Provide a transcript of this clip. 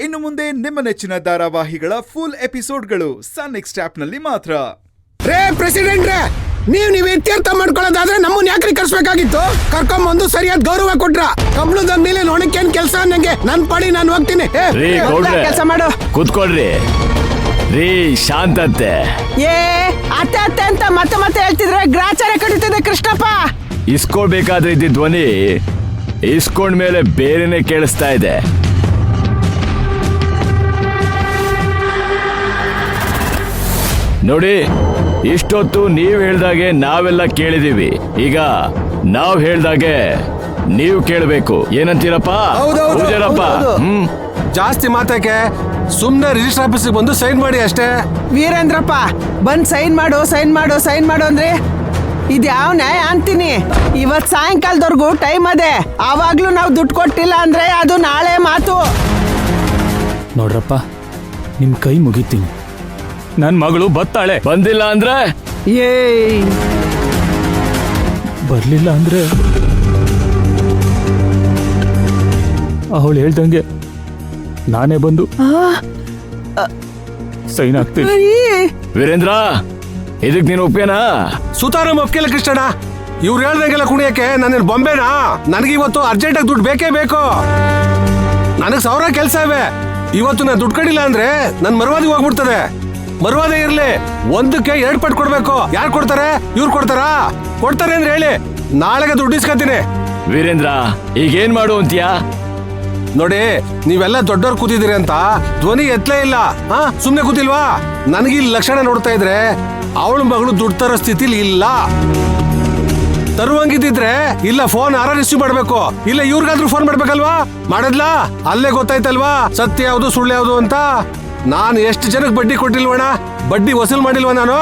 ಇನ್ನು ಮುಂದೆ ನಿಮ್ಮ ನೆಚ್ಚಿನ ಧಾರಾವಾಹಿಗಳ ಫುಲ್ ಎಪಿಸೋಡ್ಗಳು ಸನ್ ನೆಕ್ಸ್ಟ್ ಆಪ್ನಲ್ಲಿ ಮಾತ್ರ. ರೇ ಪ್ರೆಸಿಡೆಂಟ್ ರೇ, ನೀವ್ ಇತ್ಯರ್ಥ ಮಾಡ್ಕೊಳ್ಳೋದಾದ್ರೆ ನಮ್ಮನ್ನ ಯಾಕ್ರಿ ಕರ್ಸ್ಬೇಕಾಗಿತ್ತು? ಕರ್ಕೊಂಬಂದು ಸರಿಯಾದ ಗೌರವ ಕೊಟ್ರ. ಕಂಬಳದ ಮೇಲೆ ನೋಡಕ್ಕೇನ್ ಕೆಲಸ ನಂಗೆ? ನನ್ ಪಡಿ ನಾನು ಹೋಗ್ತೀನಿ. ಕೆಲಸ ಮಾಡು, ಕೂತ್ಕೊಳ್ರಿ. ರೀ ಶಾಂತತೆ. ಅತ್ತೆ ಅತ್ತೆ ಅಂತ ಮತ್ತೆ ಮತ್ತೆ ಹೇಳ್ತಿದ್ರೆ ಗ್ರಾಚಾರ ಕಡಿತಿದೆ ಕೃಷ್ಣಪ್ಪ. ಇಸ್ಕೊಳ್ಬೇಕಾದ್ರೆ ಇದ್ದ ಧ್ವನಿ ಇಸ್ಕೊಂಡ್ಮೇಲೆ ಬೇರೆನೆ ಕೇಳಿಸ್ತಾ ಇದೆ. ನೋಡಿ, ಇಷ್ಟೊತ್ತು ನೀವ್ ಹೇಳ್ದಾಗೆ ನಾವೆಲ್ಲ ಕೇಳಿದೀವಿ. ಈಗ ನಾವ್ ಹೇಳ್ದಾಗೆ ನೀವು ಕೇಳಬೇಕು. ಏನಂತೀರಪ್ಪ ಪೂಜಾರಪ್ಪ? ಜಾಸ್ತಿ ಮಾತಕ್ಕೆ ಸುಮ್ನೆ ರಿಜಿಸ್ಟರ್ ಆಫೀಸ್ ಬಂದು ಸೈನ್ ಮಾಡಿ ಅಷ್ಟೇ. ವೀರೇಂದ್ರಪ್ಪ ಬಂದ್ ಸೈನ್ ಮಾಡು ಸೈನ್ ಮಾಡು ಸೈನ್ ಮಾಡು ಅಂದ್ರೆ ಇದ್ಯಾವ ನ್ಯಾಯ ಅಂತೀನಿ. ಇವತ್ ಸಾಯಂಕಾಲದವರೆಗೂ ಟೈಮ್ ಅದೇ. ಆವಾಗ್ಲೂ ನಾವು ದುಡ್ಡು ಕೊಟ್ಟಿಲ್ಲ ಅಂದ್ರೆ ಅದು ನಾಳೆ ಮಾತು. ನೋಡ್ರಪ್ಪ, ನಿಮ್ ಕೈ ಮುಗಿತೀನಿ. ನನ್ ಮಗಳು ಬತ್ತಾಳೆ. ಬಂದಿಲ್ಲ ಅಂದ್ರೆ ಬರ್ಲಿಲ್ಲ ಅಂದ್ರೆ ಅವಳು ಹೇಳ್ದಂಗೆ ನಾನೇ ಬಂದು ಸೈನ್ ಆಗ್ತೀನಿ. ವೀರೇಂದ್ರ, ಇದಕ್ ನೀನು ಒಪ್ಪಿಗೆನಾ? ಸುತಾರಾಮ್ ಒಪ್ಪಿಗೆಲ್ಲ ಕೃಷ್ಣಣ್ಣ. ಇವ್ರು ಹೇಳ್ದಂಗೆಲ್ಲ ಕುಣಿಯಕ್ಕೆ ನಾನೇನು ಬೊಂಬೆನಾ? ನನಗಿವತ್ತು ಅರ್ಜೆಂಟಾಗಿ ದುಡ್ಡು ಬೇಕೇ ಬೇಕು. ನನಗೆ 1000 ಕೆಲಸ ಇವೆ. ಇವತ್ತು ನಾನು ದುಡ್ಡು ಕಡಿಲ್ಲ ಅಂದ್ರೆ ನನ್ ಮರ್ವಾದಿ ಹೋಗ್ಬಿಡ್ತದೆ. ಮರ್ವಾದೆ ಇರ್ಲಿ, ಒಂದಕ್ಕೆ 2 ಪಟ್ಟು ಕೊಡ್ಬೇಕು. ಯಾರು ಕೊಡ್ತಾರೆ? ಇವ್ರು ಕೊಡ್ತಾರಾ? ಕೊಡ್ತಾರೆ ಅಂದ್ರೆ ಹೇಳಿ, ನಾಳೆಗೆ ದುಡ್ಡು ಇಸ್ಕೊತೀನಿ. ವೀರೇಂದ್ರ, ಈಗ ಏನ್ ಮಾಡು ಅಂತೀಯಾ? ನೋಡಿ, ನೀವೆಲ್ಲ ದೊಡ್ಡವ್ರು ಕೂತಿದ್ದೀರಿ ಅಂತ ಧ್ವನಿ ಎತ್ತಲೇ ಇಲ್ಲ. ಸುಮ್ನೆ ಕೂತಿಲ್ವಾ? ನನಗೆ ಇಲ್ಲಿ ಲಕ್ಷಣ ನೋಡ್ತಾ ಇದ್ರೆ ಅವಳ ಮಗಳು ದುಡ್ಡು ತರೋ ಸ್ಥಿತಿಲಿ ಇಲ್ಲ. ತರುವಂಗಿದ್ರೆ ಇಲ್ಲ ಫೋನ್ ಯಾರು ರಿಸೀವ್ ಮಾಡ್ಬೇಕು, ಇಲ್ಲ ಇವ್ರಿಗಾದ್ರೂ ಫೋನ್ ಮಾಡ್ಬೇಕಲ್ವಾ? ಮಾಡದ್ಲಾ? ಅಲ್ಲೇ ಗೊತ್ತಾಯ್ತಲ್ವಾ ಸತ್ಯ ಯಾವ್ದು ಸುಳ್ಳು ಯಾವ್ದು ಅಂತ. ನಾನು ಎಷ್ಟು ಜನಕ್ಕೆ ಬಡ್ಡಿ ಕೊಟ್ಟಿಲ್ವಣ? ಬಡ್ಡಿ ವಸೂಲ್ ಮಾಡಿಲ್ವ ನಾನು?